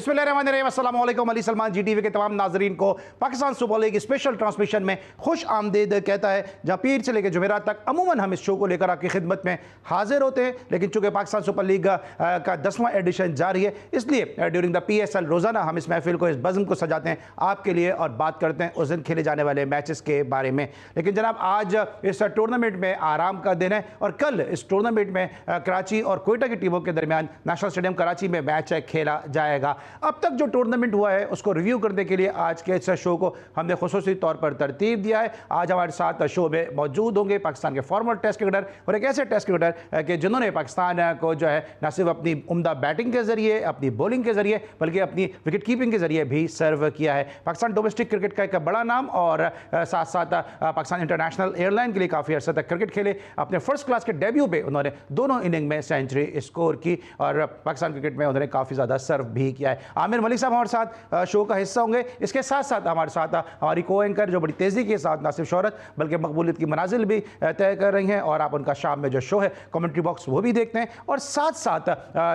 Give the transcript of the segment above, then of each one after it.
बिस्मिल्लाहिर्रहमानिर्रहीम, अस्सलाम वालेकुम। अली सलमान GTV के तमाम नाजरीन को Pakistan super league special transmission में खुश आमदीद कहता है, जहाँ पीर से लेकर जुमेरात तक अमूमन हम इस शो को लेकर आपकी खिदमत में हाजिर होते हैं। लेकिन चूंकि पाकिस्तान सुपर लीग का 10वां एडिशन जारी है, इसलिए ड्यूरिंग द PSL रोज़ाना हम इस महफिल को, इस बज़म को सजाते हैं आपके लिए और बात करते हैं उस दिन खेले जाने वाले मैचेस के बारे में। लेकिन जनाब, आज इस टूर्नामेंट में आराम का दिन है और कल इस टूर्नामेंट में कराची और कोयटा की टीमों के दरमियान नेशनल स्टेडियम कराची में मैच खेला जाएगा। अब तक जो टूर्नामेंट हुआ है उसको रिव्यू करने के लिए आज के इस शो को हमने खुसूसी तौर पर तरतीब दिया है। आज हमारे साथ शो में मौजूद होंगे पाकिस्तान के फॉर्मर टेस्ट क्रिकेटर और एक ऐसे टेस्ट क्रिकेटर के जिन्होंने पाकिस्तान को जो है न सिर्फ अपनी उम्दा बैटिंग के जरिए, अपनी बॉलिंग के जरिए, बल्कि अपनी विकेट कीपिंग के जरिए भी सर्व किया है। पाकिस्तान डोमेस्टिक क्रिकेट का एक बड़ा नाम और साथ साथ पाकिस्तान इंटरनेशनल एयरलाइन के लिए काफ़ी अर्सा तक क्रिकेट खेले। अपने फर्स्ट क्लास के डेब्यू पे उन्होंने दोनों इनिंग में सेंचुरी स्कोर की और पाकिस्तान क्रिकेट में उन्होंने काफ़ी ज़्यादा सर्व भी किया है। आमिर मलिक साहब हमारे साथ शो का हिस्सा होंगे। इसके साथ साथ हमारे साथ हमारी को एंकर जो बड़ी तेज़ी के साथ ना सिर्फ शोहरत बल्कि मकबूलियत की मनाजिल भी तय कर रही हैं और आप उनका शाम में जो शो है कमेंट्री बॉक्स वो भी देखते हैं। और साथ साथ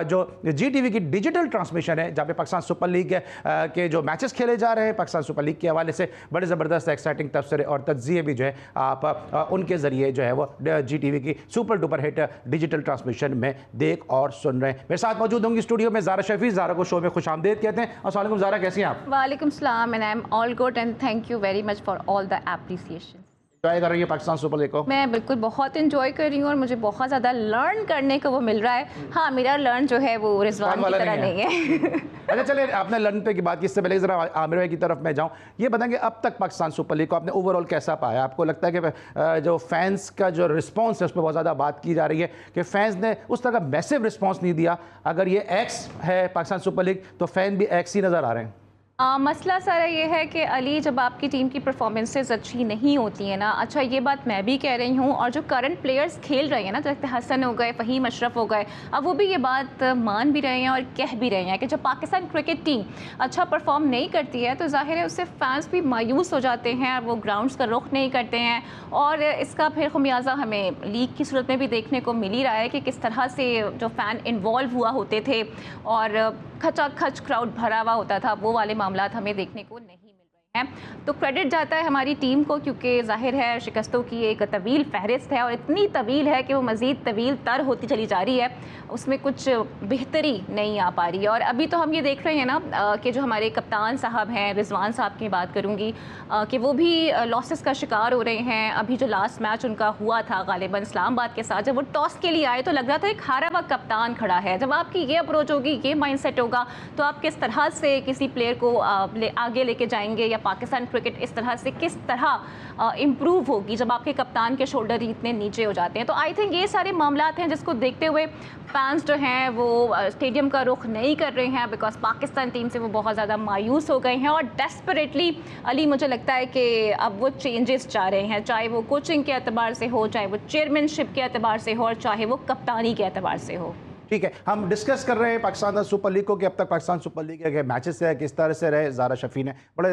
जो GTV की डिजिटल ट्रांसमिशन है, जहाँ पे पाकिस्तान सुपर लीग के जो मैचेस खेले जा रहे हैं, पाकिस्तान सुपर लीग के हवाले से बड़े ज़बरदस्त एक्साइटिंग तबसरे और तज्जिए भी जो है आप उनके ज़रिए जो है वो GTV की super duper hit digital transmission में देख और सुन रहे हैं। मेरे साथ मौजूद होंगी स्टूडियो में ज़ारा शफी। ज़ारा को शो में खुश आमदीद कहते हैं। अस्सलाम वालेकुम ज़ारा, कैसी हैं आप? वालेकुम सलाम, and I am all good and thank you very much for all the appreciation. Enjoy कर रही है पाकिस्तान सुपर लीग को? मैं बिल्कुल बहुत एंजॉय कर रही हूँ और मुझे बहुत ज़्यादा लर्न करने को वो मिल रहा है। हाँ, मेरा लर्न जो है वो रिजवान की तरह नहीं है। अच्छा चलिए, आपने लर्न पे की बात की, इससे पहले ज़रा आमिर भाई की तरफ मैं जाऊँ। ये बताएंगे अब तक पाकिस्तान सुपर लीग को आपने ओवरऑल कैसा पाया? आपको लगता है कि जो फैंस का जो रिस्पॉन्स है उस पर बहुत ज़्यादा बात की जा रही है कि फैंस ने उस तरह का मैसिव रिस्पॉन्स नहीं दिया। अगर ये एक्स है पाकिस्तान सुपर लीग तो फैन भी एक्स ही नज़र आ रहे हैं। मसला सारा ये है कि अली, जब आपकी टीम की परफॉर्मेंसेज अच्छी नहीं होती है ना, अच्छा ये बात मैं भी कह रही हूँ और जो करंट प्लेयर्स खेल रहे हैं ना, जैसे हसन हो गए, फ़हीम अशरफ हो गए, अब वो भी ये बात मान भी रहे हैं और कह भी रहे हैं कि जब पाकिस्तान क्रिकेट टीम अच्छा परफॉर्म नहीं करती है तो जाहिर है उससे फैंस भी मायूस हो जाते हैं, वो ग्राउंड्स का रुख नहीं करते हैं और इसका फिर खमियाजा हमें लीग की सूरत में भी देखने को मिल ही रहा है कि किस तरह से जो फ़ैन इन्वॉल्व हुआ होते थे और खचाखच क्राउड भरा हुआ होता था, वो वाले मामलात हमें देखने को नहीं मिल रहे हैं। तो क्रेडिट जाता है हमारी टीम को, क्योंकि जाहिर है शिकस्तों की एक तवील फहरिस्त है और इतनी तवील है कि वो मज़ीद तवील तर होती चली जा रही है, उसमें कुछ बेहतरी नहीं आ पा रही है। और अभी तो हम ये देख रहे हैं ना कि जो हमारे कप्तान साहब हैं, रिजवान साहब की बात करूँगी, कि वो भी लॉसेस का शिकार हो रहे हैं। अभी जो लास्ट मैच उनका हुआ था गालिबन इस्लामाबाद के साथ, जब वो टॉस के लिए आए तो लग रहा था एक हारा हुआ कप्तान खड़ा है। जब आपकी ये अप्रोच होगी, ये माइंडसेट होगा, तो आप किस तरह से किसी प्लेयर को आगे लेके जाएंगे या पाकिस्तान क्रिकेट इस तरह से किस तरह इम्प्रूव होगी जब आपके कप्तान के शोल्डर ही इतने नीचे हो जाते हैं। तो आई थिंक ये सारे मामलात हैं जिसको देखते हुए फैंस जो हैं वो स्टेडियम का रुख नहीं कर रहे हैं, बिकॉज पाकिस्तान टीम से वो बहुत ज़्यादा मायूस हो गए हैं और डेस्परेटली अली मुझे लगता है कि अब वो चेंजेस चाह रहे हैं, चाहे वो कोचिंग के एतबार से हो, चाहे वो चेयरमैनशिप के एतबार से हो और चाहे वो कप्तानी के एतबार से हो। ठीक है, हम डिस्कस कर रहे हैं पाकिस्तान सुपर लीग को कि अब तक पाकिस्तान सुपर लीग के मैचेस है किस तरह से रहे। ज़ारा शफी ने बड़े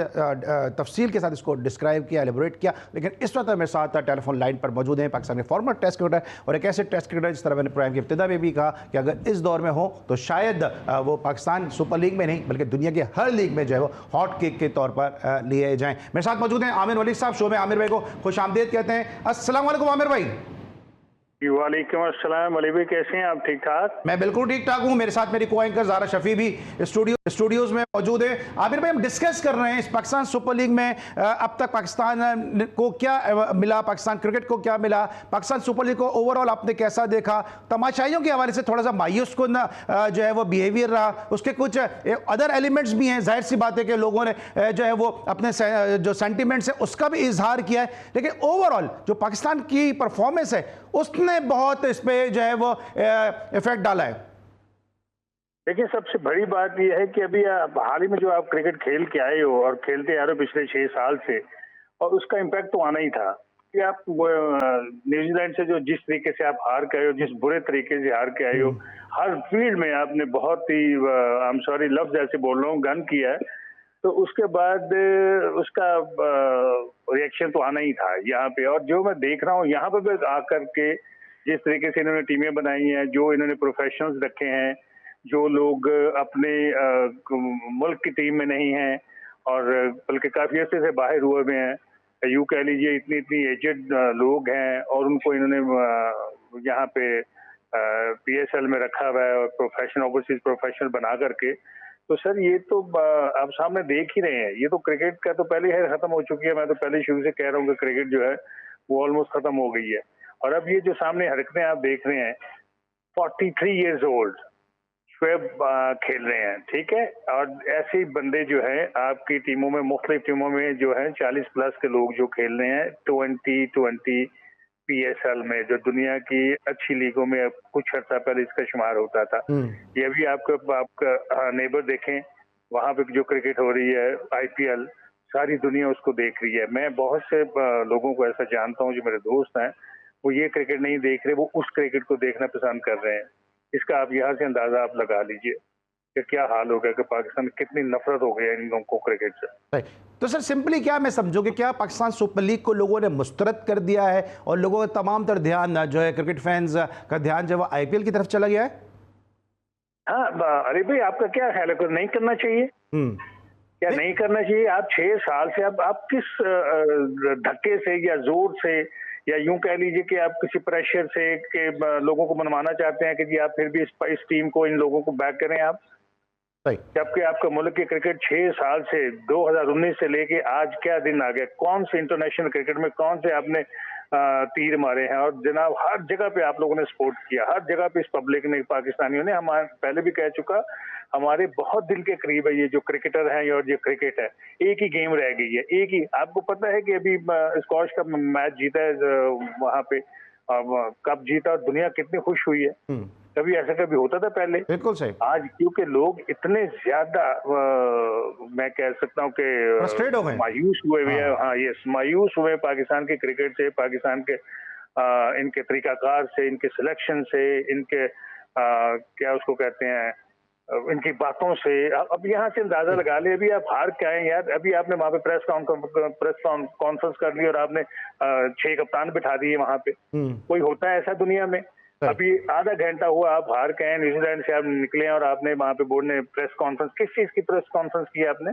तफसील के साथ इसको डिस्क्राइब किया, एलिब्रेट किया। लेकिन इस वक्त मेरे साथ टेलीफोन लाइन पर मौजूद हैं पाकिस्तान के फॉर्मर टेस्ट क्रिकेटर और एक ऐसे टेस्ट क्रिकेटर जिस तरह मैंने प्रोग्राम की इब्तिदा में भी कहा कि अगर इस दौर में हो तो शायद वो पाकिस्तान सुपर लीग में नहीं बल्कि दुनिया की हर लीग में जो है वो हॉट केक के तौर पर लिए जाएँ। मेरे साथ मौजूद हैं आमिर मलिक साहब। शो में आमिर भाई को खुश आमदीद कहते हैं। अस्सलाम वालेकुम आमिर भाई। वालेकुम अस्सलाम। अली भाई कैसे हैं आप? ठीक ठाक? मैं बिल्कुल ठीक ठाक हूँ। मेरे साथ मेरी को एंकर ज़ारा शफी भी स्टूडियोज में मौजूद है। आमिर भाई, हम डिस्कस कर रहे हैं इस पाकिस्तान सुपर लीग में अब तक पाकिस्तान को क्या मिला, पाकिस्तान क्रिकेट को क्या मिला, पाकिस्तान सुपर लीग को ओवरऑल आपने कैसा देखा? तमाशाइयों के हवाले से थोड़ा सा मायूस कुन जो है वो बिहेवियर रहा, उसके कुछ अदर एलिमेंट्स भी हैं। जाहिर सी बात है कि लोगों ने जो है वो अपने जो सेंटिमेंट्स है उसका भी इजहार किया है, लेकिन ओवरऑल जो पाकिस्तान की परफॉर्मेंस है उसने बहुत इस पे जो है वो इफेक्ट डाला है। देखिए, सबसे बड़ी बात यह है कि अभी हाल ही में जो आप क्रिकेट खेल के आए हो और खेलते आ रहे हो पिछले 6 साल से, और उसका इम्पैक्ट तो आना ही था कि आप न्यूजीलैंड से जो जिस तरीके से आप हार के आए हो, जिस बुरे तरीके से हार के आए हो, हर फील्ड में आपने बहुत ही आई एम सॉरी लफ्ज ऐसे बोल रहा हूँ गन किया है, तो उसके बाद उसका रिएक्शन तो आना ही था यहाँ पे। और जो मैं देख रहा हूँ यहाँ पे आकर के जिस तरीके से इन्होंने टीमें बनाई हैं, जो इन्होंने प्रोफेशनल्स रखे हैं, जो लोग अपने मुल्क की टीम में नहीं हैं और बल्कि काफ़ी अर्से से बाहर हुए हुए हैं, यूँ कह लीजिए इतनी इतनी एजेड लोग हैं और उनको इन्होंने यहाँ पे PSL में रखा हुआ है और प्रोफेशनल ओवरसीज प्रोफेशनल बना करके। तो सर ये तो आप सामने देख ही रहे हैं, ये तो क्रिकेट का तो पहले ही खत्म हो चुकी है। मैं तो पहले शुरू से कह रहा हूँ कि क्रिकेट जो है वो ऑलमोस्ट खत्म हो गई है। और अब ये जो सामने हरकतें आप देख रहे हैं, 43 ईयर्स ओल्ड शोएब खेल रहे हैं, ठीक है। और ऐसे ही बंदे जो है आपकी टीमों में, मुख्तलिफ टीमों में जो है 40 प्लस के लोग जो खेल रहे हैं 2020 PSL में, जो दुनिया की अच्छी लीगों में अब कुछ अर्सा पहले इसका शुमार होता था। ये भी आपका नेबर देखें, वहां पे जो क्रिकेट हो रही है IPL, सारी दुनिया उसको देख रही है। मैं बहुत से लोगों को ऐसा जानता हूँ जो मेरे दोस्त हैं, वो ये क्रिकेट नहीं देख रहे, वो उस क्रिकेट को देखना पसंद कर रहे हैं। इसका आप यहाँ से अंदाजा आप लगा लीजिए कि क्या हाल हो गया, कि पाकिस्तान में कितनी नफरत हो गई है इन लोगों को क्रिकेट से। तो सर सिंपली क्या मैं समझूं कि क्या पाकिस्तान सुपर लीग को लोगों ने मुस्तरद कर दिया है और लोगों का तमाम तर ध्यान जो है, क्रिकेट फैंस का ध्यान जो है IPL की तरफ चला गया है? हाँ, अरे भाई आपका क्या ख्याल है, नहीं करना चाहिए? क्या नहीं करना चाहिए? आप 6 साल से आप किस धक्के से या जोर से या यूं कह लीजिए कि आप किसी प्रेशर से कि लोगों को मनवाना चाहते हैं कि जी आप फिर भी इस टीम को, इन लोगों को बैक करें आप, जबकि आपका मुल्क की क्रिकेट 6 साल से 2019 से लेके आज क्या दिन आ गया, कौन से इंटरनेशनल क्रिकेट में कौन से आपने तीर मारे हैं। और जनाब हर जगह पे आप लोगों ने सपोर्ट किया, हर जगह पे इस पब्लिक ने, पाकिस्तानियों ने, हमारे पहले भी कह चुका, हमारे बहुत दिल के करीब है ये जो क्रिकेटर है और ये क्रिकेट है। एक ही गेम रह गई है, एक ही। आपको पता है कि अभी स्कॉश का मैच जीता है वहां पे, कप जीता और दुनिया कितनी खुश हुई है। कभी ऐसा कभी होता था पहले? बिल्कुल सही। आज क्योंकि लोग इतने ज्यादा मैं कह सकता हूँ कि फ्रस्ट्रेट हो गए, मायूस हुए हुए हैं। हाँ यस, मायूस हुए पाकिस्तान के क्रिकेट से, पाकिस्तान के इनके तरीकाकार से, इनके सिलेक्शन से, इनके क्या उसको कहते हैं, इनकी बातों से। अब यहाँ से अंदाजा लगा ले, अभी आप हार के आए यार। अभी आपने वहां पे प्रेस कॉन्फ्रेंस कर ली और आपने 6 कप्तान बिठा दिए वहां पे। कोई होता है ऐसा दुनिया में? अभी आधा घंटा हुआ आप हार के आए, न्यूजीलैंड से आप निकले और आपने वहां पे बोर्ड ने प्रेस कॉन्फ्रेंस, किस चीज की प्रेस कॉन्फ्रेंस की आपने?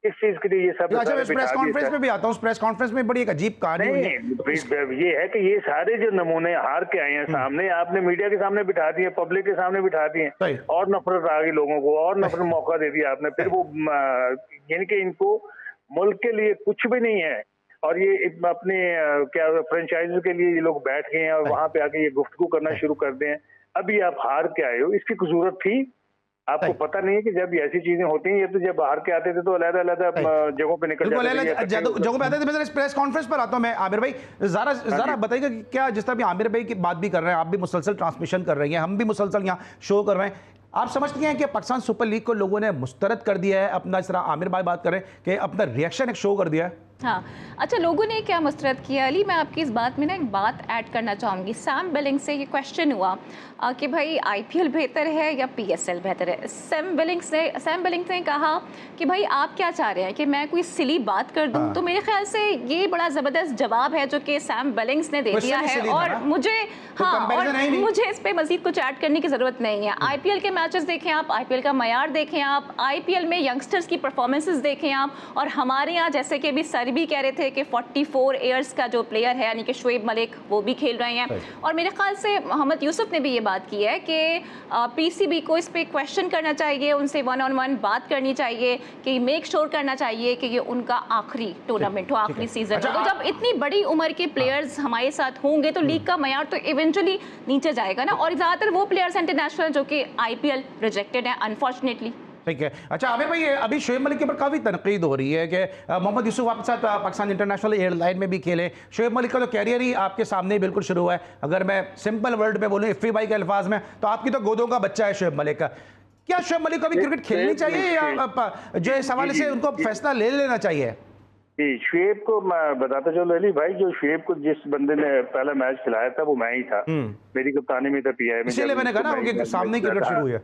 किस चीज के लिए ये सब? अच्छा, मैं प्रेस कॉन्फ्रेंस में भी आता हूँ। प्रेस कॉन्फ्रेंस में बड़ी एक अजीब कहानी हुई है। ये है कि ये सारे जो नमूने हार के आए हैं सामने, आपने मीडिया के सामने बिठा दिए, पब्लिक के सामने बिठा दिए और नफरत आ गई लोगों को, और नफरत मौका दे दिया आपने। फिर वो यानी कि इनको मुल्क के लिए कुछ भी नहीं है और ये अपने क्या फ्रेंचाइजी के लिए ये लोग बैठ गए हैं और वहां पे आके ये गुफ्तगू करना शुरू कर दें। अभी आप हार के आए हो, इसकी जरूरत थी? आपको पता नहीं है कि जब ऐसी चीजें होती हैं, ये तो जब बाहर के आते थे तो अलग-अलग जगहों पे निकल जाते थे, जगहों पे आते थे। मैं इस प्रेस कॉन्फ्रेंस पर आता हूं। मैं आमिर भाई जरा बताइएगा कि क्या, जिस तरह भी आमिर भाई की बात भी कर रहे हैं, आप भी मुसलसल ट्रांसमिशन कर रही हैं, हम भी मुसलसल यहाँ शो कर रहे हैं, आप समझते हैं कि पाकिस्तान सुपर लीग को लोगों ने मुस्तरद कर दिया है अपना, इस तरह आमिर भाई बात कर रहे हैं कि अपना रिएक्शन एक शो कर दिया है? हाँ, अच्छा, लोगों ने क्या मुस्तरद किया अली, मैं आपकी इस बात में ना एक बात ऐड करना चाहूँगी। सैम बिलिंग से ये क्वेश्चन हुआ कि भाई IPL बेहतर है या PSL बेहतर है। सैम बिलिंग ने कहा कि भाई आप क्या चाह रहे हैं कि मैं कोई सिली बात कर दूं? तो मेरे ख्याल से ये बड़ा ज़बरदस्त जवाब है जो कि सैम बिलिंग्स ने दे दिया है और मुझे मुझे इस पर मज़ीद कुछ ऐड करने की ज़रूरत नहीं है। IPL के मैचेस देखें आप, IPL का मयार देखें आप, IPL में यंगस्टर्स की परफॉर्मेंसेस देखें आप, और हमारे यहाँ जैसे कि अभी सर भी कह रहे थे कि 44 ईयर्स का जो प्लेयर है यानी कि शोएब मलिक, वो भी खेल रहे हैं। और मेरे ख्याल से मोहम्मद यूसुफ ने भी ये बात की है कि PCB को इस पे क्वेश्चन करना चाहिए, उनसे 1-on-1 बात करनी चाहिए कि मेक श्योर करना चाहिए कि ये उनका आखिरी टूर्नामेंट हो, आखिरी सीजन हो। तो जब इतनी बड़ी उम्र के प्लेयर्स हमारे साथ होंगे तो लीग का मयार तो इवेंचुअली नीचे जाएगा ना। और ज़्यादातर वो प्लेयर्स इंटरनेशनल जो कि IPL रिजेक्टेड है अनफॉर्चुनेटली। ठीक है। अच्छा आमिर भाई, अभी शोएब मलिक के ऊपर काफ़ी तनकीद हो रही है कि मोहम्मद यूसुफ आपके साथ पाकिस्तान इंटरनेशनल एयरलाइन में भी खेले। शोएब मलिक का तो कैरियर ही आपके सामने ही बिल्कुल शुरू हुआ है। अगर मैं सिंपल वर्ड में बोलूँ, इफ़ी भाई के अल्फाज में, तो आपकी तो गोदों का बच्चा है शोएब मलिक का। क्या शोएब मलिक को अभी क्रिकेट खेलनी चाहिए या जो इस हवाले से उनको फैसला ले लेना चाहिए? शुएब को मैं बताता चलो अली भाई, जो शुएब को जिस बंदे ने पहला मैच खिलाया था वो मैं ही था, मेरी कप्तानी में था PI में। इसीलिए मैंने कहा ना उनके सामने क्रिकेट शुरू हुई है।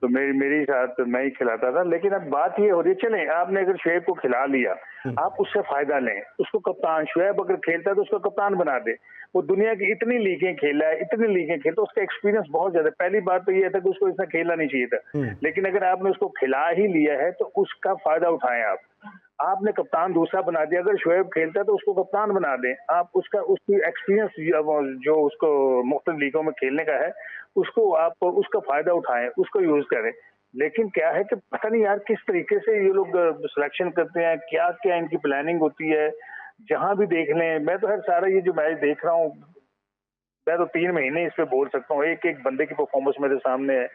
तो मेरी साथ मैं ही खिलाता था। लेकिन अब बात ये हो रही है, चलें आपने अगर शुएब को खिला लिया, आप उससे फायदा लें, उसको कप्तान, शुएब अगर खेलता है तो उसको कप्तान बना दे। वो दुनिया की इतनी लीगें खेला है, इतनी लीगें खेलता, उसका एक्सपीरियंस बहुत ज्यादा। पहली बात तो ये था कि उसको इतना खेलना नहीं चाहिए था, लेकिन अगर आपने उसको खिला ही लिया है तो उसका फायदा उठाएं। आपने कप्तान दूसरा बना दिया, अगर शुएब खेलता है तो उसको कप्तान बना दें आप। उसकी एक्सपीरियंस जो उसको मुख्तलिफ लीगों में खेलने का है, उसको आप उसका फायदा उठाएं, उसको यूज करें। लेकिन क्या है कि पता नहीं यार किस तरीके से ये लोग सिलेक्शन करते हैं, क्या क्या इनकी प्लानिंग होती है। जहां भी देख लें, मैं तो हर सारा ये जो मैच देख रहा हूँ, मैं तो 3 महीने इस पे बोल सकता हूँ, एक एक बंदे की परफॉर्मेंस मेरे सामने है,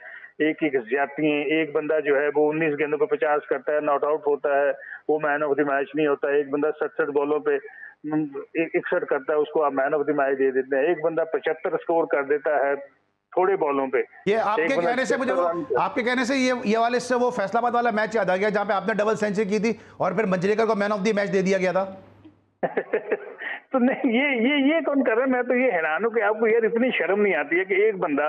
एक एक ज्यादती है। एक बंदा जो है वो 19 गेंदों पे 50 करता है, नॉट आउट होता है, वो मैन ऑफ द मैच नहीं होता। एक बंदा 67 बॉलों पे 61 करता है, उसको आप मैन ऑफ द मैच दे देते हैं। एक बंदा 75 स्कोर कर देता है थोड़े बॉलों पे। ये आपके कहने से मुझे आपके कहने से ये वाले से वो फैसलाबाद वाला मैच याद आ गया जहां पे आपने डबल सेंचुरी की थी और फिर मंजरेकर को मैन ऑफ द मैच दे दिया गया था। तो नहीं, ये कौन कर रहा है? मैं तो ये हैरान हूं कि आपको यार इतनी शर्म नहीं आती है कि एक बंदा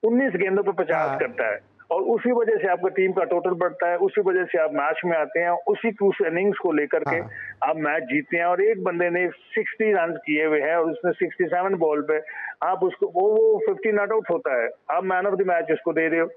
19 गेंदों पे 50 करता है और उसी वजह से आपका टीम का टोटल बढ़ता है, उसी वजह से आप मैच में आते हैं, उसी उस इनिंग्स को लेकर के आप मैच जीतते हैं। और एक बंदे ने 60 रन किए हुए हैं और उसने 67 बॉल पे आप उसको वो 50 नॉट आउट होता है, आप मैन ऑफ द मैच उसको दे रहे हो।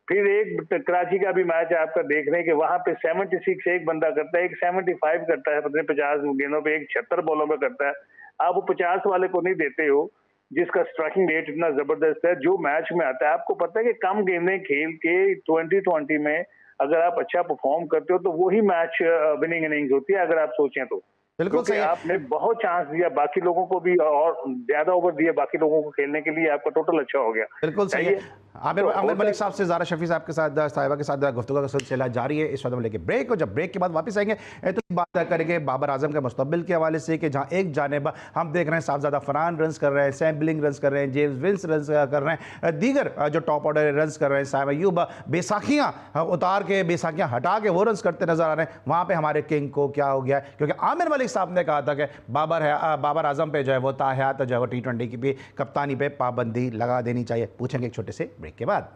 फिर एक कराची का भी मैच आपका देख रहे हैं कि वहां पे 76 एक बंदा करता है, एक 75 करता है, पता 50 गेंदों पे, एक 76 बॉलों पे करता है। आप वो 50 वाले को नहीं देते हो जिसका स्ट्राइकिंग रेट इतना जबरदस्त है, जो मैच में आता है। आपको पता है कि कम गेंदें खेल के 2020 में अगर आप अच्छा परफॉर्म करते हो तो वही मैच विनिंग इनिंग्स होती है, अगर आप सोचें तो। बिल्कुल सही। आपने बहुत चांस दिया बाकी लोगों को भी और ज्यादा ओवर दिया बाकी लोगों को खेलने के लिए, आपका टोटल अच्छा हो गया। बिल्कुल सही है। आमिर मलिक साहब से ज़ारा शफी साहब के साथ साहिबा के साथ गुफ्तगू का सिलसिला जारी है। इस वक्त हम लेके ब्रेक, और जब ब्रेक के बाद वापस आएंगे तो बात करेंगे बाबर आजम के मुस्तकबिल के हवाले से कि जहाँ एक जानिब हम देख रहे हैं साहबजादा फरहान रन्स कर रहे हैं, सैम बिलिंग रन्स कर रहे हैं, जेम्स विल्स रन्स कर रहे हैं, दीगर जो टॉप ऑर्डर रन्स कर रहे हैं, साइम अय्यूब बेसाखियाँ उतार के बेसाखियाँ हटा के वो रन्स करते नजर आ रहे हैं। वहाँ पर हमारे किंग को क्या हो गया है? क्योंकि आमिर मलिक साहब ने कहा था कि बाबर आजम पे जो है वो ताहयात जो है वो T20 की भी कप्तानी पे पाबंदी लगा देनी चाहिए। पूछेंगे एक छोटे से ब्रेक के बाद।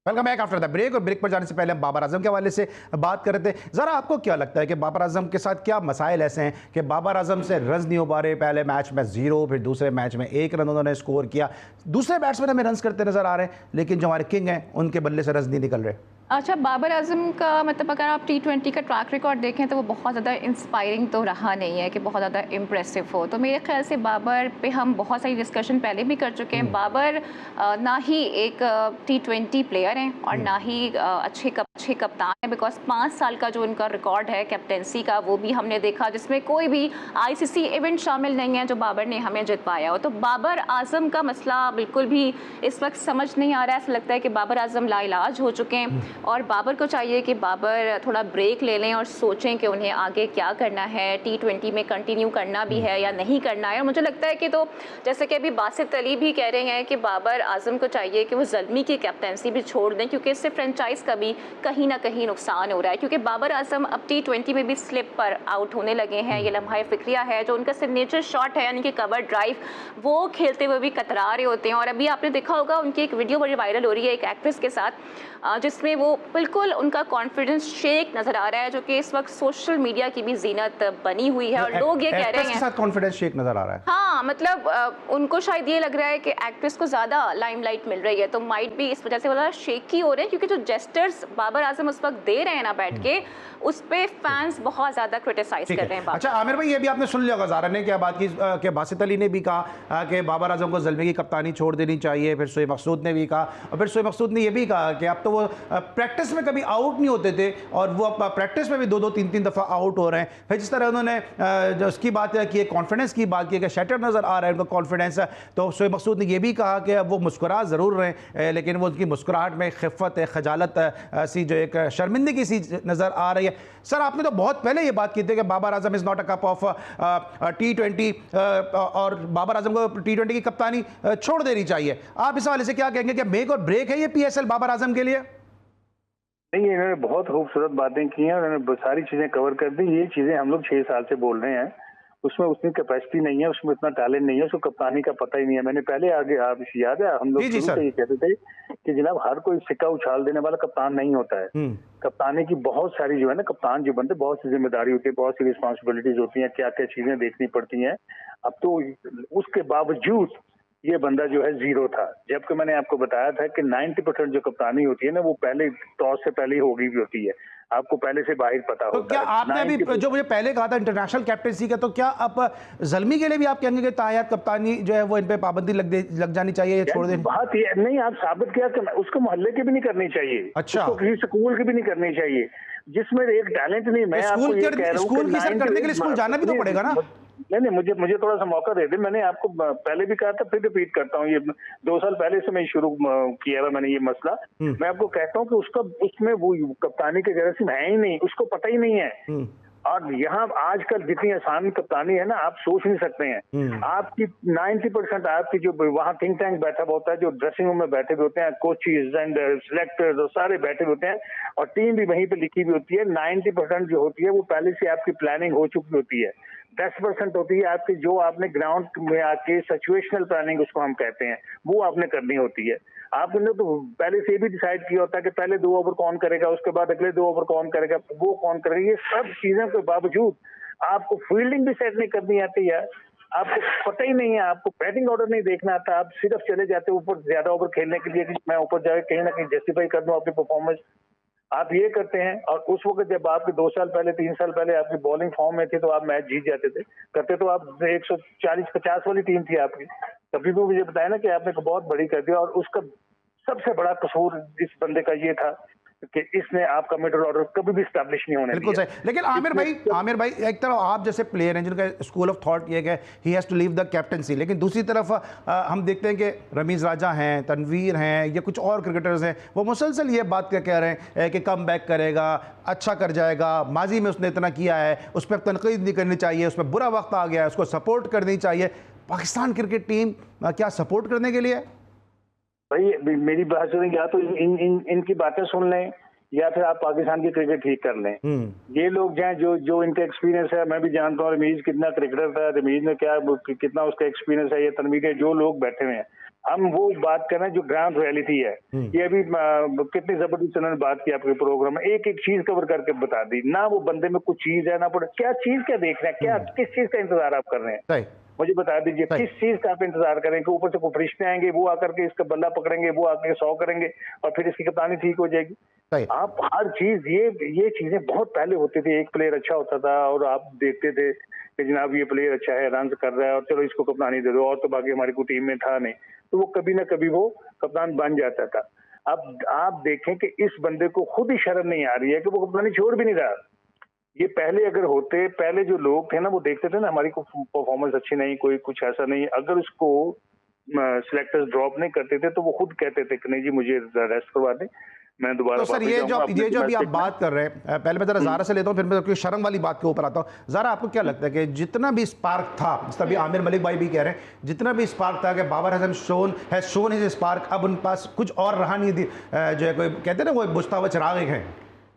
Welcome back after the break. और ब्रेक पर जाने से पहले हम बाबर आजम के हवाले से बात कर रहे थे। ज़रा आपको क्या लगता है कि बाबर आजम के साथ क्या मसाइल ऐसे हैं कि बाबर आजम से रन नहीं हो पा रहे? पहले मैच में 0, फिर दूसरे मैच में 1 रन उन्होंने स्कोर किया, दूसरे बैट्समैन हमें रन करते नजर आ रहे हैं, लेकिन जो हमारे किंग हैं उनके बल्ले से रन नहीं निकल रहे। अच्छा, बाबर आजम का मतलब अगर आप T20 का ट्रैक रिकॉर्ड देखें तो वो बहुत ज़्यादा इंस्पायरिंग तो रहा नहीं है कि बहुत ज़्यादा इम्प्रेसिव हो। तो मेरे ख्याल से बाबर पे हम बहुत सारी डिस्कशन पहले भी कर चुके हैं। बाबर ना ही एक T20 प्लेयर हैं और ना ही अच्छे कप्तान हैं, बिकॉज 5 साल का जो उनका रिकॉर्ड है कैप्टेंसी का वो भी हमने देखा, जिसमें कोई भी ICC इवेंट शामिल नहीं है जो बाबर ने हमें जितवाया हो। तो बाबर आजम का मसला बिल्कुल भी इस वक्त समझ नहीं आ रहा है। ऐसा लगता है कि बाबर आजम लाइलाज हो चुके हैं और बाबर को चाहिए कि बाबर थोड़ा ब्रेक ले लें और सोचें कि उन्हें आगे क्या करना है, T20 में कंटिन्यू करना भी है या नहीं करना है। और मुझे लगता है कि तो जैसे कि अभी बासित अली भी कह रहे हैं कि बाबर आजम को चाहिए कि वो ज़ल्मी की कैप्टेंसी भी छोड़ दें, क्योंकि इससे फ्रेंचाइज का भी कहीं ना कहीं नुकसान हो रहा है। क्योंकि बाबर आजम अब T20 में भी स्लिप पर आउट होने लगे हैं। ये लम्हा फिक्रिया है जो उनका सिग्नेचर शॉट है, यानी कि कवर ड्राइव, वो खेलते हुए भी कतरा रहे होते हैं। और अभी आपने देखा होगा उनकी एक वीडियो बड़ी वायरल हो रही है एक एक्ट्रेस के साथ, जिसमें वो बिल्कुल उनका कॉन्फिडेंस शेक नजर आ रहा है, जो कि इस वक्त सोशल मीडिया की भी जीनत बनी हुई है। और लोग ये कह रहे हैं कॉन्फिडेंस शेक नजर आ रहा है। हाँ, मतलब उनको शायद ये लग रहा है कि एक्ट्रेस को ज्यादा लाइमलाइट मिल रही है, तो माइट भी इस वजह से वो शेकी हो रहे हैं, क्योंकि जो जेस्टर्स बाबर आजम उस वक्त दे रहे हैं ना बैठ के, उस पे फैंस बहुत ज्यादा क्रिटिसाइज कर रहे हैं। अच्छा आमिर भाई, ये भी आपने सुन लिया होगा, ज़ारा ने क्या बात की कि बासित अली ने भी कहा कि बाबर आजम को ज़ल्मी की कप्तानी छोड़ देनी चाहिए, फिर शोएब मकसूद ने भी कहा, और फिर शोएब मकसूद ने ये भी कहा कि अब तो वो प्रैक्टिस में कभी आउट नहीं होते थे और वो प्रैक्टिस में भी 2-2, 3-3 दफ़ा आउट हो रहे हैं। फिर जिस तरह उन्होंने जो उसकी बात की है, कॉन्फिडेंस की बात की कि शैटर नज़र आ रहा है उनका कॉन्फिडेंस, तो शोएब मकसूद ने यह भी कहा कि वो मुस्कुरा ज़रूर रहे हैं लेकिन वो उनकी मुस्कुराहट में खिफ़त खजालत सी जो एक शर्मिंदगी सी नज़र आ रही है। सर आपने तो बहुत पहले ये बात की थी कि Babar Azam is not a cup of T20 और बाबर आजम को T20 की कप्तानी छोड़ देनी चाहिए। आप इस हवाले से क्या कहेंगे कि मेक और ब्रेक है ये PSL बाबर आजम के लिए? नहीं, इन्होंने बहुत खूबसूरत बातें की हैं, उन्होंने सारी चीजें कवर कर दी। ये चीजें हम लोग 6 साल से बोल रहे हैं, उसमें उतनी कैपेसिटी नहीं है, उसमें इतना टैलेंट नहीं है, उसको कप्तानी का पता ही नहीं है। मैंने पहले आगे, आप याद है, हम लोग जी जी शुरू सर। से ये कहते थे कि जनाब हर कोई सिक्का उछाल देने वाला कप्तान नहीं होता है। कप्तानी की बहुत सारी जो है ना, कप्तान जो बनते, बहुत सी जिम्मेदारी होती है, बहुत सी रिस्पॉन्सिबिलिटीज होती हैं, क्या क्या चीजें देखनी पड़ती हैं। अब तो उसके बावजूद ये बंदा जो है जीरो था, जबकि मैंने आपको बताया था कि 90% जो कप्तानी होती है ना, वो पहले टॉस से पहले ही होगी भी होती है, आपको पहले से बाहर पता तो होता क्या है। आपने अभी 90% जो मुझे पहले कहा था इंटरनेशनल कैप्टेंसी का, तो क्या आप जल्मी के लिए भी आप कहेंगे कि तायात कप्तानी जो है वो इन पे पाबंदी लग जानी चाहिए या छोड़ दें? बात ये नहीं, आप साबित किया कि उसको मोहल्ले की भी नहीं करनी चाहिए, अच्छा। उसको किसी स्कूल की भी नहीं करनी चाहिए जिसमें एक टैलेंट नहीं। मैं आपको ये कह रहा हूँ स्कूल की सर करने के लिए स्कूल जाना भी तो पड़ेगा ना। नहीं, मुझे थोड़ा सा मौका दे दे। मैंने आपको पहले भी कहा था, फिर रिपीट करता हूँ, ये 2 साल पहले से मैं शुरू किया हुआ मैंने ये मसला। मैं आपको कहता हूँ कि उसका उसमें वो कप्तानी के जरासीम है ही नहीं, उसको पता ही नहीं है। और यहाँ आजकल जितनी आसान कप्तानी है ना, आप सोच नहीं सकते हैं। आपकी 90% आपकी जो वहाँ थिंक टैंक बैठा हुआ होता है, जो ड्रेसिंग रूम में बैठे हुए होते हैं, कोचेज एंड सिलेक्टर्स और सारे बैठे हुए होते हैं, और टीम भी वहीं पे लिखी हुई होती है। 90% जो होती है वो पहले से आपकी प्लानिंग हो चुकी होती है। 10% होती है आपकी, जो आपने ग्राउंड में आके सिचुएशनल प्लानिंग उसको हम कहते हैं, वो आपने करनी होती है। आपने तो पहले से भी डिसाइड किया होता है कि पहले 2 ओवर कौन करेगा, उसके बाद अगले 2 ओवर कौन करेगा, वो कौन करेगा। ये सब चीजों के बावजूद आपको फील्डिंग भी सेट नहीं करनी आती है, आपको पता ही नहीं है, आपको बैटिंग ऑर्डर नहीं देखना आता, आप सिर्फ चले जाते हो ऊपर ज्यादा ओवर खेलने के लिए कि मैं ऊपर जाके कहीं ना कहीं जस्टिफाई कर दूं अपनी परफॉर्मेंस। आप ये करते हैं, और उस वक्त जब आपके 2 साल पहले 3 साल पहले आपकी बॉलिंग फॉर्म में थी तो आप मैच जीत जाते थे, करते तो आप 140-50 वाली टीम थी आपकी। कभी भी मुझे बताया ना कि आपने बहुत बड़ी कर दिया, और उसका सबसे बड़ा कसूर इस बंदे का ये था कि इसने आपका मिडल ऑर्डर कभी भी स्टैब्लिश नहीं होने बिल्कुल दिया। सही। लेकिन आमिर भाई एक तरफ आप जैसे प्लेयर हैं जिनका स्कूल ऑफ थॉट ये है he has to leave the captaincy, लेकिन दूसरी तरफ हम देखते हैं कि रमीज़ राजा हैं, तनवीर हैं, या कुछ और क्रिकेटर्स हैं, वो मुसलसल ये बात क्या कह रहे हैं कि कम बैक करेगा, अच्छा कर जाएगा, माजी में उसने इतना किया है, उस पर तनकीद नहीं करनी चाहिए, उस पर बुरा वक्त आ गया है, उसको सपोर्ट करनी चाहिए। पाकिस्तान क्रिकेट टीम क्या सपोर्ट करने के लिए? भाई मेरी बात सुनें, या तो इनकी बातें सुन लें, या फिर आप पाकिस्तान की क्रिकेट ठीक कर लें। ये लोग जाएं जो इनका एक्सपीरियंस है, मैं भी जानता हूँ रमीज कितना क्रिकेटर था, रमीज ने क्या कितना उसका एक्सपीरियंस है, ये तनवीर है, जो लोग बैठे हुए हैं, हम वो बात कर रहे हैं जो ग्राउंड रियलिटी है। ये अभी कितनी जबरदस्त उन्होंने बात की आपके प्रोग्राम में, एक एक चीज कवर करके बता दी ना। वो बंदे में कुछ चीज है ना, क्या चीज क्या देख रहे हैं, क्या किस चीज का इंतजार आप कर रहे हैं, मुझे बता दीजिए किस चीज का आप इंतजार करेंगे। ऊपर से कोई फरिश्ते आएंगे, वो आकर के इसका बल्ला पकड़ेंगे, वो आकर 100 करेंगे, और फिर इसकी कप्तानी ठीक हो जाएगी। आप हर चीज, ये चीजें बहुत पहले होती थी। एक प्लेयर अच्छा होता था और आप देखते थे कि जनाब ये प्लेयर अच्छा है, रन कर रहा है, और चलो इसको कप्तानी दे दो, और तो बाकी हमारी कोई टीम में था नहीं, तो वो कभी ना कभी वो कप्तान बन जाता था। अब आप देखें कि इस बंदे को खुद ही शर्म नहीं आ रही है कि वो कप्तानी छोड़ भी नहीं रहा। ये पहले अगर होते, पहले जो लोग थे ना, वो देखते थे ना हमारी परफॉर्मेंस अच्छी नहीं, कोई कुछ ऐसा नहीं, अगर उसको सिलेक्टर्स ड्रॉप नहीं करते थे तो वो खुद कहते थे कि नहीं जी मुझे रेस्ट करवा दें, मैं दोबारा। तो सर ये जो अभी आप बात कर रहे हैं, पहले मैं जरा ज़ारा से लेता हूँ, फिर मैं शर्म वाली बात के ऊपर आता हूँ। ज़ारा, आपको क्या लगता है कि जितना भी स्पार्क था, जिस तरह भी आमिर मलिक भाई भी कह रहे हैं, जितना भी स्पार्क था कि बाबर आजम हैज़ शोन हिज स्पार्क, अब उनके पास कुछ और रहा नहीं थी, जो है कोई कहते हैं ना वो बुझता हुआ चिराग है।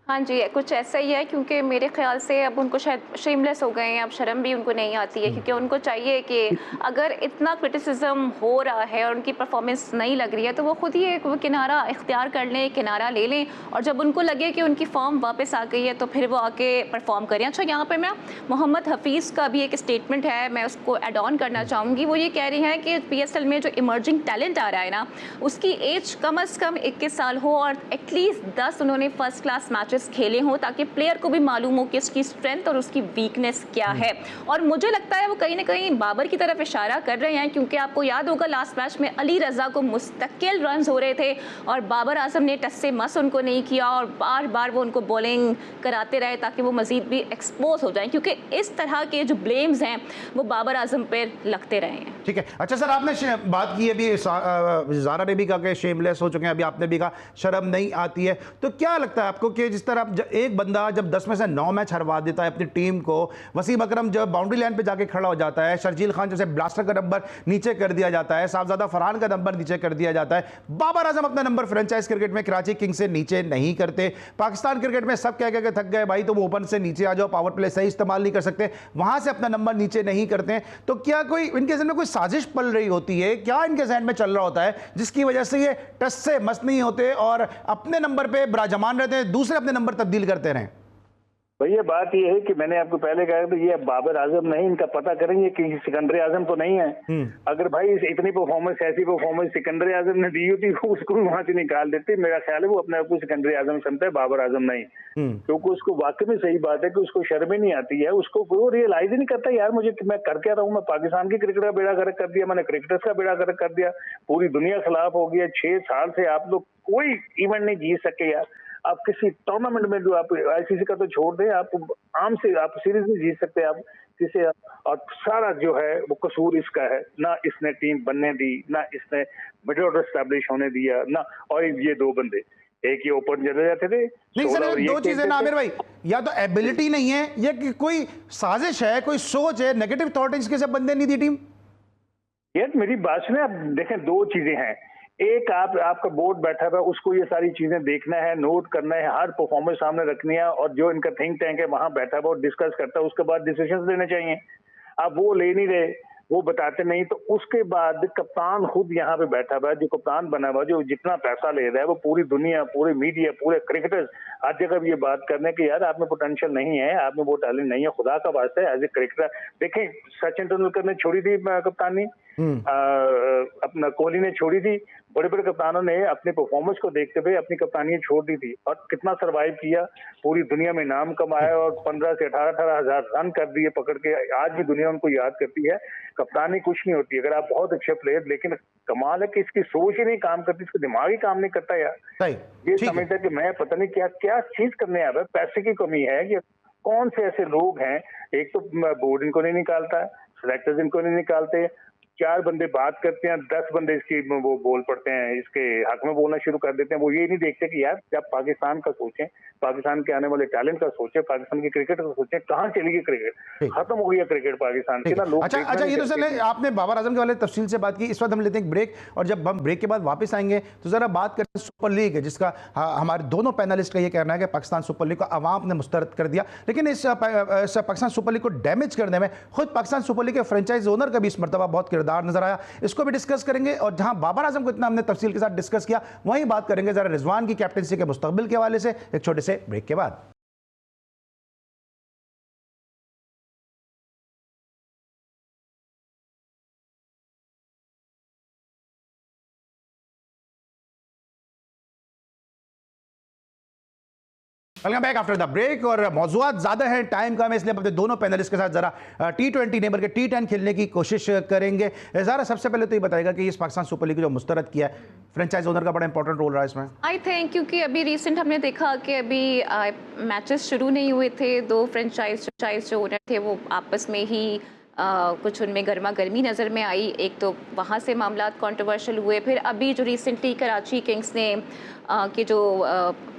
हाँ जी, कुछ ऐसा ही है, क्योंकि मेरे ख्याल से अब उनको शायद शेमलेस हो गए हैं, अब शर्म भी उनको नहीं आती है, क्योंकि उनको चाहिए कि अगर इतना क्रिटिसिज्म हो रहा है और उनकी परफॉर्मेंस नहीं लग रही है तो वो खुद ही एक किनारा इख्तियार कर लें, किनारा ले लें, और जब उनको लगे कि उनकी फॉर्म वापस आ गई है तो फिर वो आके परफॉर्म करें। अच्छा, यहाँ पर मैं मोहम्मद हफीज़ का भी एक स्टेटमेंट है, मैं उसको एड ऑन करना चाहूँगी। वो ये कह रही हैं कि PSL में जो इमर्जिंग टैलेंट आ रहा है ना, उसकी एज कम अज़ कम 21 साल हो, और एटलीस्ट 10 उन्होंने फर्स्ट क्लास मैच खेले हों, ताकि प्लेयर को भी मालूम हो कि उसकी स्ट्रेंथ और उसकी वीकनेस क्या है। और मुझे लगता है वो कहीं ना कहीं बाबर की तरफ इशारा कर रहे हैं, क्योंकि आपको याद होगा लास्ट मैच में अली रजा को मुस्तकिल रन्स हो रहे थे और बाबर आजम ने टस से मस उनको नहीं किया, और बार बार वो उनको बॉलिंग कराते रहे ताकि वो मजीद भी एक्सपोज हो जाएं, क्योंकि इस तरह के जो ब्लेम्स हैं वो बाबर आजम पर लगते रहे हैं। ठीक है। अच्छा सर, आपने बात की अभी, ज़ारा ने भी कहा कि शेमलेस हो चुके हैं, अभी आपने भी कहा शर्म नहीं आती है, तो क्या लगता है आपको कि जिस जिस तरह एक बंदा जब 10 में से 9 मैच हरवा देता है अपनी टीम को, वसीम अकरम जब बाउंड्री लाइन पे जाके खड़ा हो जाता है, शर्जील खान जैसे ब्लास्टर का नंबर नीचे कर दिया जाता है, साहबजादा फरहान का नंबर नीचे कर दिया जाता है, बाबर आजम अपना नंबर फ्रेंचाइज क्रिकेट में कराची किंग्स से नीचे नहीं करते। पाकिस्तान क्रिकेट में सब कह के थक गए भाई तुम ओपन से नीचे आ जाओ, पावर प्ले सही इस्तेमाल नहीं कर सकते, वहां से अपना नंबर नीचे नहीं करते हैं। तो क्या कोई इनके जहन में कोई साजिश पल रही होती है, क्या इनके जहन में चल रहा होता है जिसकी वजह से ये टस से मस्त नहीं होते और अपने नंबर पे विराजमान रहते हैं, दूसरे अपने नंबर तब्दील करते रहें? भैया बात ये है कि मैंने आपको पहले कहा तो ये बाबर आजम नहीं, इनका पता करेंगे कि सिकंदर आजम तो नहीं है। अगर भाई इतनी परफॉर्मेंस, ऐसी परफॉर्मेंस सिकंदर आजम ने दी होती उसको भी वहां से निकाल देते। मेरा ख्याल है वो अपने आप को सिकंदर आजम समझता है, बाबर आजम नहीं, क्योंकि उसको वाकई में सही बात है कि उसको शर्म ही नहीं आती है, उसको वो रियलाइज ही नहीं करता यार मुझे मैं कर क्या रहा हूँ। मैं पाकिस्तान की क्रिकेट का बेड़ा गर्क कर दिया, मैंने क्रिकेटर्स का बेड़ा गर्क कर दिया, पूरी दुनिया खिलाफ हो गया। 6 साल से आप लोग कोई इवेंट नहीं जीत सके यार। आप किसी टूर्नामेंट में जो आप आईसीसी का तो छोड़ दें, आप आम से आप सीरीज नहीं जीत सकते आप किसे। और सारा जो है वो कसूर इसका है, ना इसने टीम बनने दी, ना इसने मिडिल ऑर्डर एस्टैब्लिश होने दिया, ना। और ये 2 बंदे, एक ही ओपन चले जाते थे। नहीं सर, 2 चीजें ना आमिर भाई, या तो एबिलिटी नहीं है या कि कोई साजिश है, कोई सोच है, नेगेटिव थॉट इसके सब बंदे नहीं दी टीम। यार मेरी बात सुने, आप देखें 2 चीजें हैं। एक आपका बोर्ड बैठा हुआ, उसको ये सारी चीजें देखना है, नोट करना है, हर परफॉर्मेंस सामने रखनी है, और जो इनका थिंक टैंक है वहां बैठा हुआ डिस्कस करता है, उसके बाद डिसीजन लेने चाहिए। अब वो ले नहीं रहे, वो बताते नहीं, तो उसके बाद कप्तान खुद यहाँ पे बैठा हुआ है, जो कप्तान बना हुआ, जो जितना पैसा ले रहा है, वो पूरी दुनिया, पूरे मीडिया, पूरे क्रिकेटर्स हर जगह ये बात करने कि यार आप में पोटेंशियल नहीं है, आप में वो टैलेंट नहीं है, खुदा का वास्ता है एज ए क्रिकेटर। देखें सचिन तेंदुलकर ने छोड़ी थी कप्तानी, अपना कोहली ने छोड़ी थी, बड़े बड़े कप्तानों ने अपने परफॉर्मेंस को देखते हुए अपनी कप्तानी छोड़ दी थी, और कितना सरवाइव किया, पूरी दुनिया में नाम कमाया, और 15 से 18 हजार रन कर दिए पकड़ के। आज भी दुनिया उनको याद करती है। कप्तानी कुछ नहीं होती, अगर आप बहुत अच्छे प्लेयर, लेकिन कमाल है कि इसकी सोच ही नहीं काम करती, इसका दिमाग ही काम नहीं करता यार। ये समझता कि मैं पता नहीं क्या क्या चीज करने आ रहा है, पैसे की कमी है कि कौन से ऐसे लोग हैं। एक तो बोर्ड इनको नहीं निकालता है, सिलेक्टर्स इनको नहीं निकालते, 4 बंदे बात करते हैं, 10 बंदे इसकी वो बोल पड़ते हैं, इसके हक में बोलना शुरू कर देते हैं। वो ये नहीं देखते कि यार जब पाकिस्तान का सोचें, पाकिस्तान के आने वाले टैलेंट का सोचें, पाकिस्तान की क्रिकेट का सोचें, कहाँ चली गई क्रिकेट, खत्म हो गया क्रिकेट पाकिस्तान की ना। लोग अच्छा ये तो चले, आपने बाबर आजम के वाले तफसील से बात की, इस वक्त हम लेते हैं एक ब्रेक, और जब हम ब्रेक के बाद वापस आएंगे तो जरा बात करते हैं सुपर लीग, जिसका हमारे दोनों पैनलिस्ट का ये कहना है कि पाकिस्तान सुपर लीग को अवाम ने मुस्तरद कर दिया, लेकिन इस पाकिस्तान सुपर लीग को डैमेज करने में खुद पाकिस्तान सुपर लीग के फ्रेंचाइज ओनर का भी इस मरतबा बहुत किरदार नजर आया। इसको भी डिस्कस करेंगे, और जहां बाबर आजम को इतना हमने तफसील के साथ डिस्कस किया, वहीं बात करेंगे जरा रिजवान की कैप्टनसी के मुस्तकबिल के हवाले से, एक छोटे से ब्रेक के बाद। Welcome back after the break. और मौजूद ज़्यादा है, टाइम कम है, इसलिए अपने दोनों पैनलिस्ट के साथ जरा T20 नेबर के T10 खेलने की कोशिश करेंगे। ज़रा सबसे पहले तो ये बताएगा कि इस पाकिस्तान सुपर लीग जो मुस्तरद किया है, फ्रेंचाइज ओनर का बड़ा इंपॉर्टेंट रोल रहा है इसमें। आई थिंक क्योंकि अभी रिसेंट हमने देखा कि अभी मैचेस शुरू नहीं हुए थे, 2 फ्रेंचाइज जो ओनर थे वो आपस में ही कुछ उनमें गर्मा गर्मी नज़र में आई। एक तो वहाँ से मामला कंट्रोवर्शियल हुए, फिर अभी जो रिसेंटली कराची किंग्स ने के जो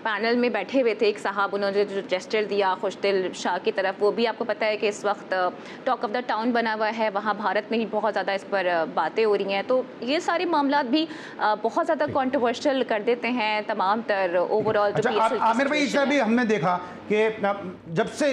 पैनल में बैठे हुए थे एक साहब, उन्होंने जो जेस्चर दिया खुशदिल शाह की तरफ, वो भी आपको पता है कि इस वक्त टॉक ऑफ द टाउन बना हुआ है, वहाँ भारत में ही बहुत ज़्यादा इस पर बातें हो रही हैं। तो ये सारे मामला भी बहुत ज़्यादा कंट्रोवर्शियल कर देते हैं तमाम तर ओवरऑल। आमिर भाई, इस भी हमने देखा कि जब से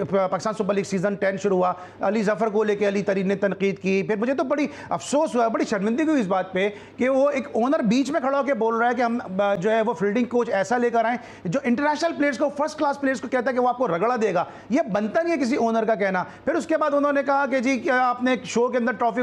पाकिस्तान सुपर लीग सीजन 10 शुरू हुआ, अली जफर को लेकर अली तरीन ने तनकीद की, फिर मुझे तो बड़ी अफसोस हुआ, बड़ी शर्मिंदगी हुई इस बात पे कि वो एक ओनर बीच में खड़ा होकर बोल रहा है कि हम जो है वो फील्डिंग कोच ऐसा लेकर आए जो इंटरनेशनल प्लेयर्स को, फर्स्ट क्लास प्लेयर्स को कहता है कि वो आपको रगड़ा देगा। ये बनता नहीं है किसी ओनर का कहना। फिर उसके बाद उन्होंने कहा कि जी क्या आपने एक शो के अंदर ट्रॉफी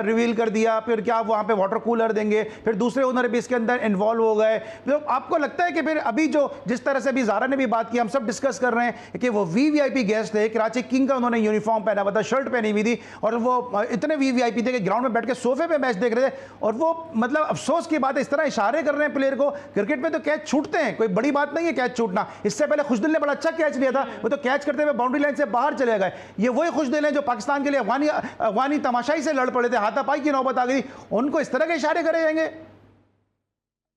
रिवील कर दिया, फिर क्या आप वहाँ पे वाटर कूलर देंगे, फिर दूसरे ओनर भी इसके अंदर इन्वॉल्व हो गए। तो आपको लगता है कि फिर अभी जो जिस तरह से अभी ज़ारा ने भी बात की, हम सब डिस्कस कर रहे हैं कि वो वीवीआईपी गेस्ट थे, कराची किंग का उन्होंने यूनिफॉर्म पहना हुआ था, शर्ट पहनी हुई थी, और वो इतने वीवीआईपी थे कि ग्राउंड में बैठ के सोफे पे मैच देख रहे थे, और वो मतलब अफसोस की बात है, इस तरह इशारे कर रहे हैं प्लेयर को। क्रिकेट में तो कैच छूटते हैं, कोई बड़ी बात नहीं है कैच छूटना। इससे पहले खुशदिल ने बड़ा अच्छा कैच लिया था, वो तो कैच करते हुए बाउंड्री लाइन से बाहर चले गए। ये वही खुशदिल हैं जो पाकिस्तान के लिए अफगानी तमाशाई से लड़ पड़े थे, हाथापाई की नौबत आ गई, उनको इस तरह के इशारे करे जाएंगे।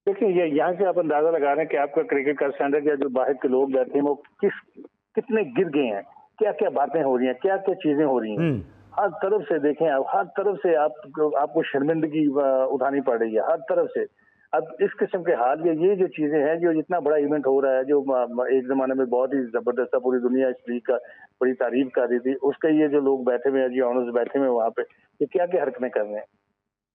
देखिए ये यहाँ से आप अंदाजा लगा रहे हैं कि आपका क्रिकेट का स्टैंडर्ड या जो बाहर के लोग बैठे हैं वो कितने गिर गए हैं, क्या क्या बातें हो रही हैं, क्या क्या चीजें हो रही हैं। हर तरफ से देखें आप, हर तरफ से आपको शर्मिंदगी उठानी पड़ रही है, हर तरफ से। अब इस किस्म के हाल ये जो चीजें हैं, जो इतना बड़ा इवेंट हो रहा है, जो एक जमाने में बहुत ही जबरदस्त था, पूरी दुनिया इस लीग का बड़ी तारीफ कर रही थी, उसके ये जो लोग बैठे हुए हैं, जो ऑनर्स बैठे हुए हैं वहाँ पे, ये क्या क्या हरकतें कर रहे हैं।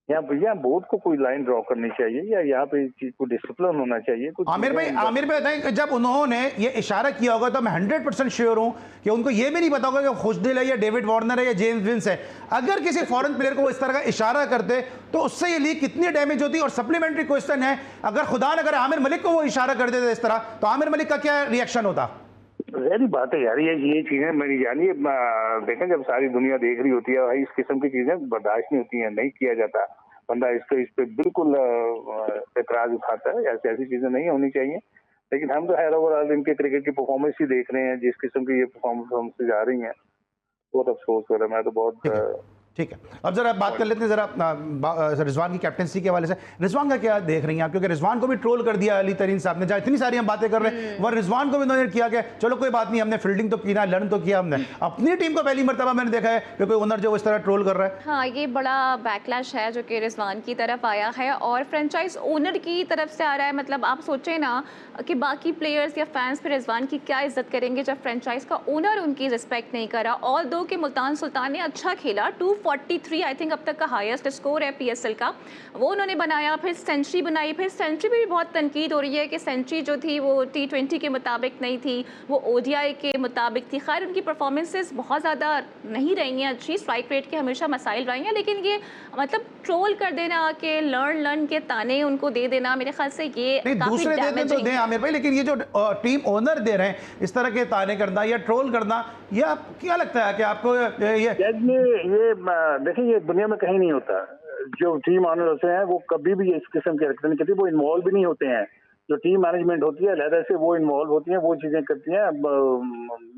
यहाँ बोर्ड को कोई लाइन ड्रॉ करनी चाहिए, या यहाँ पे इस चीज को डिसिप्लिन होना चाहिए। आमिर भाई बताएं कि जब उन्होंने ये इशारा किया होगा तो मैं 100% श्योर हूं कि उनको ये भी नहीं पता होगा कि खुशदिल है या डेविड वार्नर है या जेम्स विंस है। अगर किसी फॉरेन प्लेयर को इस तरह का इशारा करते तो उससे ये लीग कितनी डैमेज होती। और सप्लीमेंट्री क्वेश्चन है, अगर खुदा न करे आमिर मलिक को वो इशारा कर देते इस तरह, तो आमिर मलिक का क्या रिएक्शन होता। जहरी बात है यार, ये चीजें मेरी जानिए देखें, जब सारी दुनिया देख रही होती है भाई, इस किस्म की चीजें बर्दाश्त नहीं होती हैं, नहीं किया जाता। बंदा इस पे बिल्कुल एतराज उठाता है, ऐसी चीजें नहीं होनी चाहिए। लेकिन हम तो है ओवरऑल इनके क्रिकेट की परफॉर्मेंस ही देख रहे हैं, जिस किस्म की ये परफॉर्मेंस आ रही हैं, बहुत अफसोस हो रहा है। मैं तो बहुत ठीक है, अब जरा बात कर लेते हैं जरा रिजवान की कैप्टनसी के हवाले से। रिजवान का क्या देख रही हैं आप, क्योंकि रिजवान को भी ट्रोल कर दिया अली तरीन साहब ने, जहाँ इतनी सारी हम बातें कर रहे हैं वह रिजवान को भी उन्होंने किया कि चलो कोई बात नहीं, हमने फील्डिंग तो की ना, लर्न तो किया हमने। अपनी टीम को पहली मरतबा मैंने देखा है कि कोई ओनर जो इस तरह ट्रोल कर रहा है। हाँ, ये बड़ा बैकलैश है जो कि रिजवान की तरफ आया है और फ्रेंचाइज ओनर की तरफ से आ रहा है। मतलब आप सोचें ना कि बाकी प्लेयर्स या फैंस फिर रिजवान की क्या इज्जत करेंगे जब फ्रेंचाइज का ओनर उनकी रिस्पेक्ट नहीं करा। और दो कि मुल्तान सुल्तान ने अच्छा खेला, 243 आई थिंक अब तक का हाईएस्ट स्कोर है पीएसएल का, वो उन्होंने बनाया, फिर सेंचुरी बनाई। फिर सेंचुरी भी बहुत तनकीद हो रही है कि सेंचुरी जो थी वो T20 के मुताबिक नहीं थी, वो ओडीआई के मुताबिक थी। खैर उनकी परफॉर्मेंसेस बहुत ज़्यादा नहीं रही हैं अच्छी, स्ट्राइक रेट के हमेशा मसाइल रही हैं, लेकिन ये मतलब ट्रोल कर देना कि लर्न के ताने उनको दे देना, मेरे ख्याल से ये दूसरे देते तो दें आमिर भाई, लेकिन ये जो टीम ओनर दे रहे हैं इस तरह के ताने करना या ट्रोल करना, ये क्या लगता है कि आपको ये देखिए ये दुनिया में कहीं नहीं होता। जो टीम ऑनर होते हैं वो कभी भी इस किस्म की हरकतें नहीं करती, वो इन्वॉल्व भी नहीं होते हैं। जो टीम मैनेजमेंट होती है अलहदा से वो इन्वॉल्व होती है, वो चीजें करती हैं।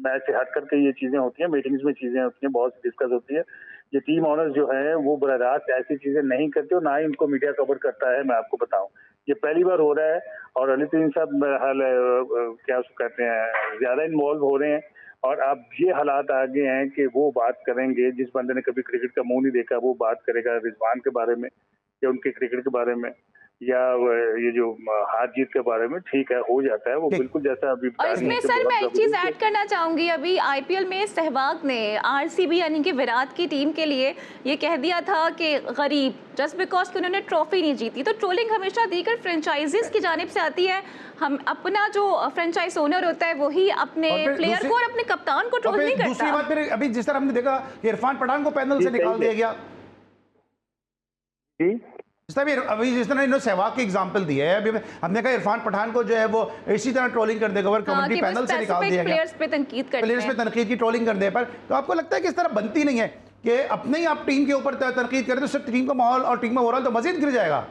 मैच से हट करके ये चीजें होती हैं, मीटिंग्स में चीजें होती हैं, बहुत डिस्कस होती है। ये टीम ऑनर जो है वो बराह रास्त ऐसी चीजें नहीं करते और ना ही इनको मीडिया कवर करता है। मैं आपको बताऊं, ये पहली बार हो रहा है और अली तरीन साहब मेरा हाल क्या उसको कहते हैं, ज्यादा इन्वॉल्व हो रहे हैं। और अब ये हालात आ गए हैं कि वो बात करेंगे, जिस बंदे ने कभी क्रिकेट का मुंह नहीं देखा वो बात करेगा रिजवान के बारे में या उनके क्रिकेट के बारे में या ये जो हार जीत के बारे में। ठीक है, हो जाता है वो बिल्कुल जैसा अभी। और इसमें सर मैं एक चीज ऐड करना चाहूंगी, अभी आईपीएल में सहवाग ने आरसीबी यानी कि विराट की टीम के लिए ये कह दिया था कि गरीब, जस्ट बिकॉज कि उन्होंने ट्रॉफी नहीं जीती। तो ट्रोलिंग हमेशा दीगर फ्रेंचाइजीज की जानिब से आती है। हम अपना जो फ्रेंचाइज ओनर होता है वही अपने प्लेयर को और अपने कप्तान को ट्रोल नहीं करता। दूसरी बात फिर अभी जिस तरह हमने देखा इरफान पठान को पैनल से निकाल दिया गया, अभी जिस तरह इन्होंने सहवाग की एग्जांपल दी है, अभी हमने कहा इरफान पठान को जो है वो इसी तरह ट्रोलिंग कर देगा, कमेंट्री पैनल से निकाल दिया गया, प्लेयर्स पे तनकीद की ट्रोलिंग कर दे पर। तो आपको लगता है कि इस तरह बनती नहीं है कि अपने ही आप टीम के ऊपर तनकीद करें तो सिर्फ टीम का माहौल और टीम में ओवरऑल तो मजीद गिर जाएगा।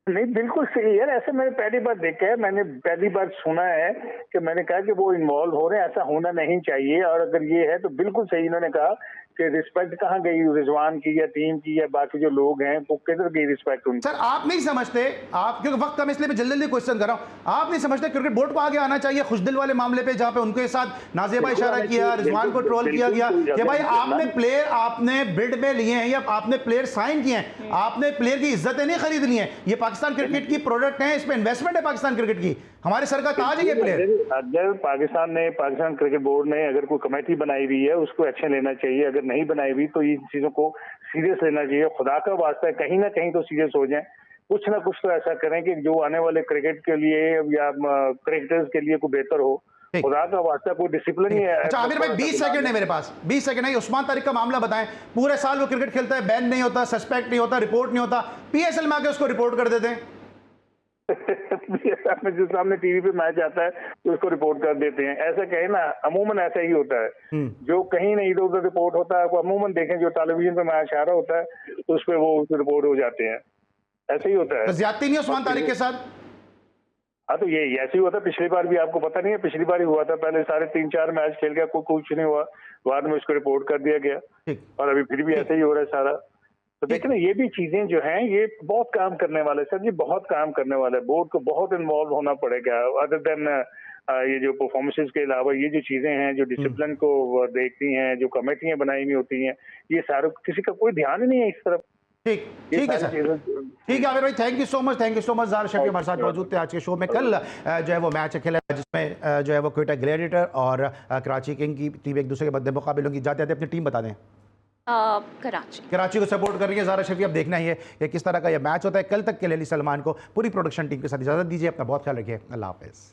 नहीं, बिल्कुल सही यार, ऐसे मैंने पहली बार देखा है, मैंने पहली बार सुना है कि मैंने कहा कि वो इन्वॉल्व हो रहे हैं, ऐसा होना नहीं चाहिए। और अगर ये है तो बिल्कुल सही इन्होंने कहा कि रिस्पेक्ट कहाँ गई रिजवान की या टीम की या बाकी जो लोग हैं, वो किधर गई रिस्पेक्ट उनकी। सर आप नहीं समझते, आप क्योंकि वक्त कम इसलिए मैं जल्दी क्वेश्चन कर रहा हूँ, आप नहीं समझते क्रिकेट बोर्ड को आगे आना चाहिए खुशदिल वाले मामले पे, जहाँ पे उनके साथ नाज़ेबा इशारा किया, रिजवान को ट्रोल किया गया कि भाई आपने प्लेयर आपने बिड में लिए हैं या आपने प्लेयर साइन किए हैं, आपने प्लेयर की इज्जतें नहीं खरीद ली हैं, ये पाकिस्तान क्रिकेट की प्रोडक्ट है, इसमें इन्वेस्टमेंट है पाकिस्तान क्रिकेट की, हमारे सर का ताज है ये प्लेयर। अगर पाकिस्तान क्रिकेट बोर्ड ने अगर कोई कमेटी बनाई हुई है उसको एक्शन लेना चाहिए, अगर नहीं बनाई हुई तो इन चीजों को सीरियस लेना चाहिए। खुदा का वास्ता है कहीं ना कहीं तो सीरियस हो जाए, कुछ ना कुछ तो ऐसा करें कि जो आने वाले क्रिकेट के लिए या क्रिकेटर्स के लिए कोई बेहतर हो। खुदा का वास्ता कोई डिसिप्लिन ही है। अच्छा आमिर भाई 20 सेकंड है मेरे पास, 20 सेकंड है। उस्मान तारिक का मामला बताएं, पूरे साल वो क्रिकेट खेलता है, बैन नहीं होता, सस्पेक्ट नहीं होता, रिपोर्ट नहीं होता, पीएसएल में आके उसको रिपोर्ट कर देते हैं। जिस सामने टीवी पे मैच आता है तो उसको रिपोर्ट कर देते हैं, ऐसा कहे ना, अमूमन ऐसा ही होता है। जो कहीं नहीं इधर उधर रिपोर्ट होता है, अमूमन देखें जो टेलीविजन पे मैच आ रहा होता है तो उस पर वो रिपोर्ट हो जाते हैं, ऐसे ही होता है। तो ज्यादती नहीं उस्मान तारिक के साथ? हाँ तो ये ऐसे ही होता है, पिछली बार भी आपको पता नहीं है, पिछली बार ही हुआ था, पहले सारे 3-4 मैच खेल गया, कुछ नहीं हुआ, बाद में उसको रिपोर्ट कर दिया गया और अभी फिर भी ऐसे ही हो रहा है सारा। तो देखें ना, ये भी चीजें जो हैं ये बहुत काम करने वाले सर जी, बहुत काम करने वाले हैं। बोर्ड को बहुत इन्वॉल्व होना पड़ेगा, अदर देन ये जो परफॉर्मेंसेस के अलावा ये जो चीजें हैं जो डिसिप्लिन को देखती हैं, जो कमेटियां बनाई हुई होती हैं, ये सारे किसी का कोई ध्यान ही नहीं है इस तरफ। ठीक ठीक है सर, ठीक है आमिर भाई, थैंक यू सो मच। ज़ाहिर शफी हमारे साथ मौजूद थे आज के शो में। कल जो है वो मैच खेला जिसमें जो है वो क्वेटा ग्लैडिएटर और कराची किंग की टीम एक दूसरे के बदले मुकाबले होंगी। जाते जाते अपनी टीम बता दें। कराची को सपोर्ट कर रही है ज़ारा शफी। अब देखना ही है कि किस तरह का यह मैच होता है। कल तक के लिए अली सलमान को पूरी प्रोडक्शन टीम के साथ इजाज़त दीजिए। अपना बहुत ख्याल रखिए। अल्लाह हाफ़िज़।